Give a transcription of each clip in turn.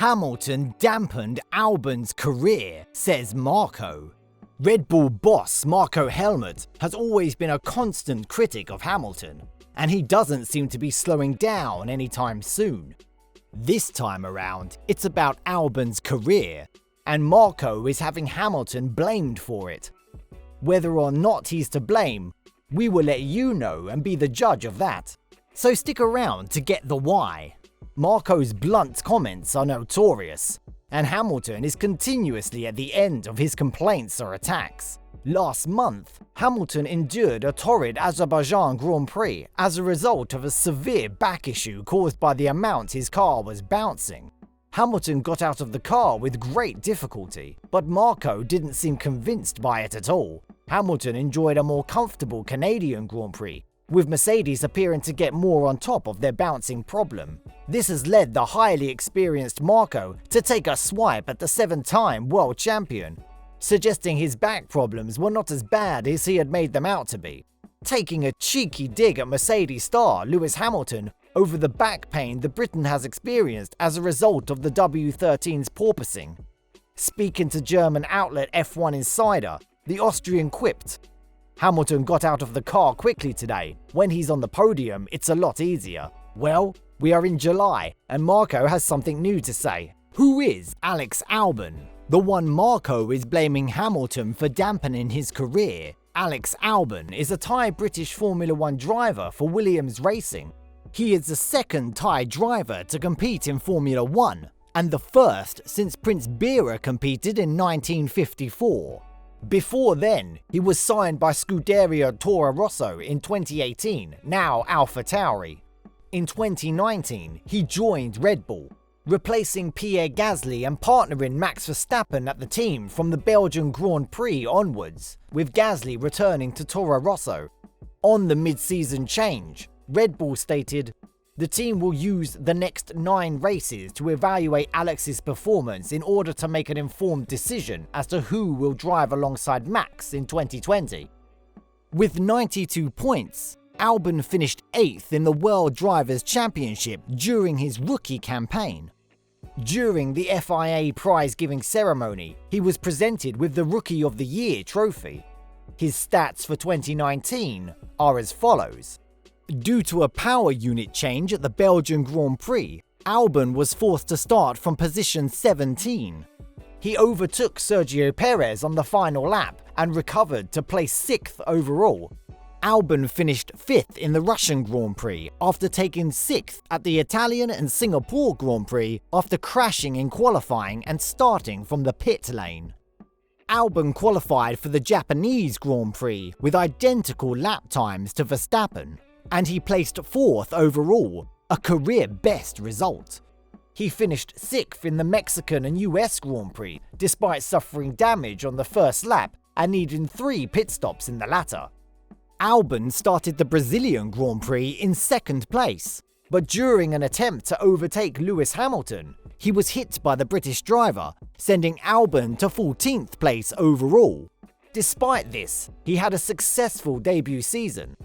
Hamilton dampened Albon's career, says Marko. Red Bull boss Marko Helmut has always been a constant critic of Hamilton, and he doesn't seem to be slowing down anytime soon. This time around, it's about Albon's career, and Marko is having Hamilton blamed for it. Whether or not he's to blame, we will let you know and be the judge of that. So stick around to get the why. Marko's blunt comments are notorious, and Hamilton is continuously at the end of his complaints or attacks. Last month, Hamilton endured a torrid Azerbaijan Grand Prix as a result of a severe back issue caused by the amount his car was bouncing. Hamilton got out of the car with great difficulty, but Marko didn't seem convinced by it at all. Hamilton enjoyed a more comfortable Canadian Grand Prix, with Mercedes appearing to get more on top of their bouncing problem. This has led the highly experienced Marko to take a swipe at the 7-time world champion, suggesting his back problems were not as bad as he had made them out to be, taking a cheeky dig at Mercedes star Lewis Hamilton over the back pain the Briton has experienced as a result of the W13's porpoising. Speaking to German outlet F1 Insider, the Austrian quipped, "Hamilton got out of the car quickly today. When he's on the podium, it's a lot easier." Well, we are in July, and Marko has something new to say. Who is Alex Albon? The one Marko is blaming Hamilton for dampening his career. Alex Albon is a Thai British Formula 1 driver for Williams Racing. He is the second Thai driver to compete in Formula 1, and the first since Prince Bira competed in 1954. Before then, he was signed by Scuderia Toro Rosso in 2018, now AlphaTauri. In 2019, he joined Red Bull, replacing Pierre Gasly and partnering Max Verstappen at the team from the Belgian Grand Prix onwards, with Gasly returning to Toro Rosso. On the mid-season change, Red Bull stated, "The team will use the next 9 races to evaluate Alex's performance in order to make an informed decision as to who will drive alongside Max in 2020. With 92 points, Albon finished 8th in the World Drivers' Championship during his rookie campaign. During the FIA prize-giving ceremony, he was presented with the Rookie of the Year trophy. His stats for 2019 are as follows. Due to a power unit change at the Belgian Grand Prix, Albon was forced to start from position 17. He overtook Sergio Perez on the final lap and recovered to place 6th overall. Albon finished 5th in the Russian Grand Prix after taking 6th at the Italian and Singapore Grand Prix after crashing in qualifying and starting from the pit lane. Albon qualified for the Japanese Grand Prix with identical lap times to Verstappen, and he placed 4th overall, a career best result. He finished 6th in the Mexican and US Grand Prix, despite suffering damage on the first lap and needing 3 pit stops in the latter. Albon started the Brazilian Grand Prix in 2nd place, but during an attempt to overtake Lewis Hamilton, he was hit by the British driver, sending Albon to 14th place overall. Despite this, he had a successful debut season.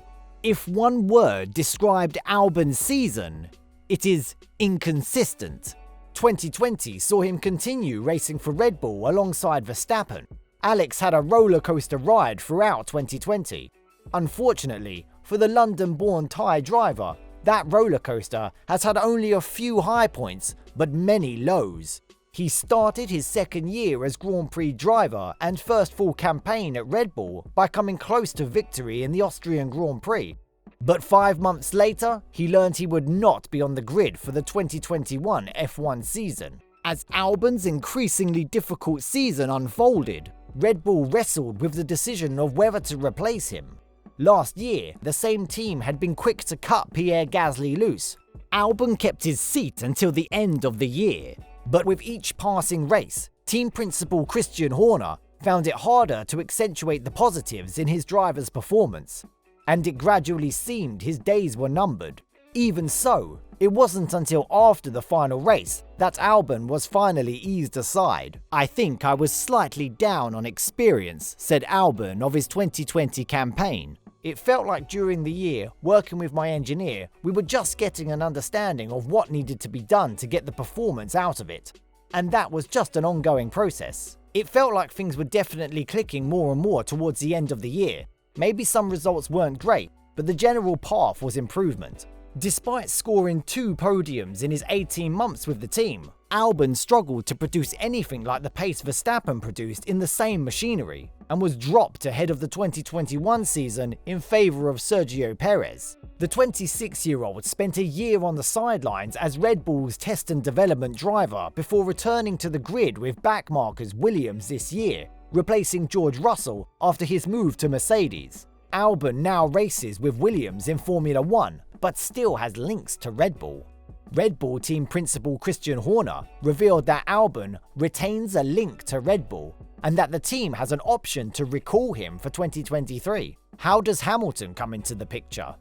If one word described Albon's season, it is inconsistent. 2020 saw him continue racing for Red Bull alongside Verstappen. Alex had a rollercoaster ride throughout 2020. Unfortunately, for the London-born Thai driver, that rollercoaster has had only a few high points, but many lows. He started his 2nd year as Grand Prix driver and first full campaign at Red Bull by coming close to victory in the Austrian Grand Prix. But 5 months later, he learned he would not be on the grid for the 2021 F1 season. As Albon's increasingly difficult season unfolded, Red Bull wrestled with the decision of whether to replace him. Last year, the same team had been quick to cut Pierre Gasly loose. Albon kept his seat until the end of the year, but with each passing race, team principal Christian Horner found it harder to accentuate the positives in his driver's performance, and it gradually seemed his days were numbered. Even so, it wasn't until after the final race that Albon was finally eased aside. "I think I was slightly down on experience," said Albon of his 2020 campaign. "It felt like during the year, working with my engineer, we were just getting an understanding of what needed to be done to get the performance out of it. and that was just an ongoing process. It felt like things were definitely clicking more and more towards the end of the year. Maybe some results weren't great, but the general path was improvement. Despite scoring 2 podiums in his 18 months with the team, Albon struggled to produce anything like the pace Verstappen produced in the same machinery, and was dropped ahead of the 2021 season in favour of Sergio Perez. The 26-year-old spent a year on the sidelines as Red Bull's test and development driver before returning to the grid with backmarkers Williams this year, replacing George Russell after his move to Mercedes. Albon now races with Williams in Formula 1, but still has links to Red Bull. Red Bull team principal Christian Horner revealed that Albon retains a link to Red Bull and that the team has an option to recall him for 2023. How does Hamilton come into the picture?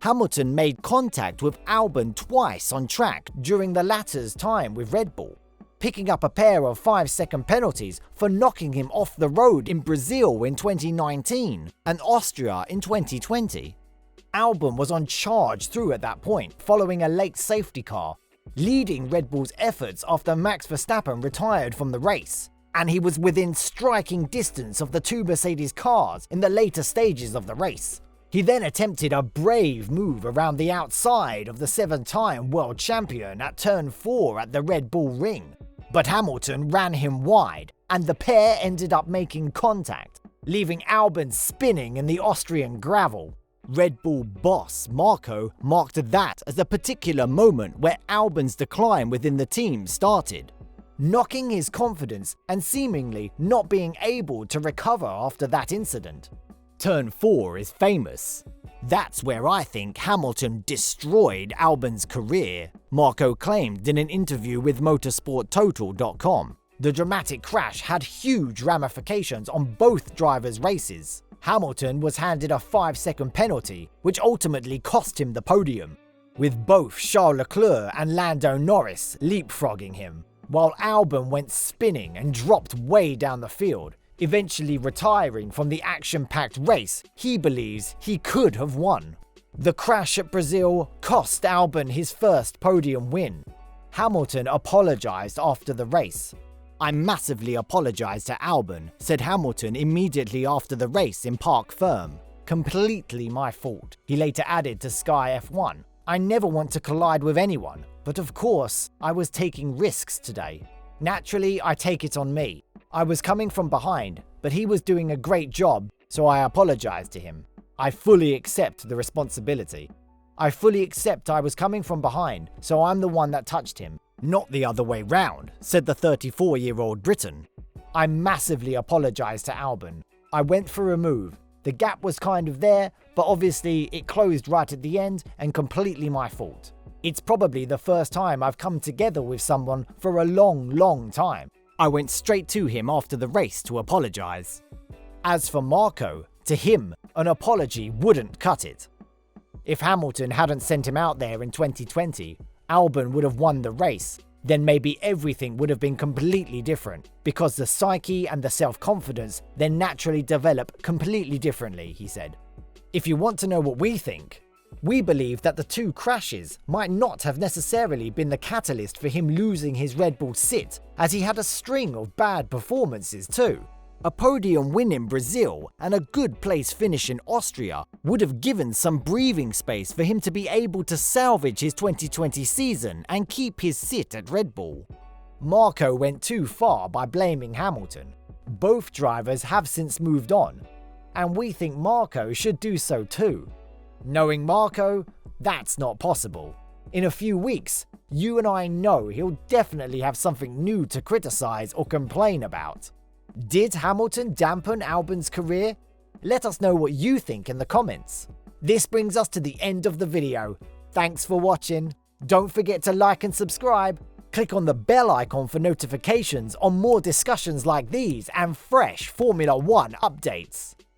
Hamilton made contact with Albon twice on track during the latter's time with Red Bull, picking up a pair of 5-second penalties for knocking him off the road in Brazil in 2019 and Austria in 2020. Albon was on charge through at that point, following a late safety car, leading Red Bull's efforts after Max Verstappen retired from the race, and he was within striking distance of the 2 Mercedes cars in the later stages of the race. He then attempted a brave move around the outside of the 7-time world champion at turn 4 at the Red Bull Ring, but Hamilton ran him wide, and the pair ended up making contact, leaving Albon spinning in the Austrian gravel. Red Bull boss Marko marked that as a particular moment where Albon's decline within the team started, knocking his confidence and seemingly not being able to recover after that incident. Turn 4 is famous. That's where I think Hamilton destroyed Albon's career, Marko claimed in an interview with motorsporttotal.com. The dramatic crash had huge ramifications on both drivers' races. Hamilton was handed a 5-second penalty, which ultimately cost him the podium, with both Charles Leclerc and Lando Norris leapfrogging him, while Albon went spinning and dropped way down the field, eventually retiring from the action-packed race he believes he could have won. The crash at Brazil cost Albon his first podium win. Hamilton apologised after the race. "I massively apologise to Albon," said Hamilton immediately after the race in Parc Ferme. "Completely my fault." He later added to Sky F1, "I never want to collide with anyone, but of course, I was taking risks today. Naturally, I take it on me. I was coming from behind, but he was doing a great job, so I apologise to him. I fully accept the responsibility. I fully accept I was coming from behind, so I'm the one that touched him. Not the other way round," said the 34-year-old Briton. "I massively apologise to Albon. I went for a move. The gap was kind of there, but obviously it closed right at the end and completely my fault. It's probably the first time I've come together with someone for a long time. I went straight to him after the race to apologise." As for Marko, to him, an apology wouldn't cut it. If Hamilton hadn't sent him out there in 2020, Albon would have won the race, then maybe everything would have been completely different, because the psyche and the self-confidence then naturally develop completely differently, he said. If you want to know what we think, we believe that the 2 crashes might not have necessarily been the catalyst for him losing his Red Bull sit, as he had a string of bad performances too. A podium win in Brazil and a good place finish in Austria would have given some breathing space for him to be able to salvage his 2020 season and keep his sit at Red Bull. Marko went too far by blaming Hamilton. Both drivers have since moved on, and we think Marko should do so too. Knowing Marko, that's not possible. In a few weeks, you and I know he'll definitely have something new to criticise or complain about. Did Hamilton dampen Albon's career? Let us know what you think in the comments. This brings us to the end of the video. Thanks for watching. Don't forget to like and subscribe. Click on the bell icon for notifications on more discussions like these and fresh Formula 1 updates.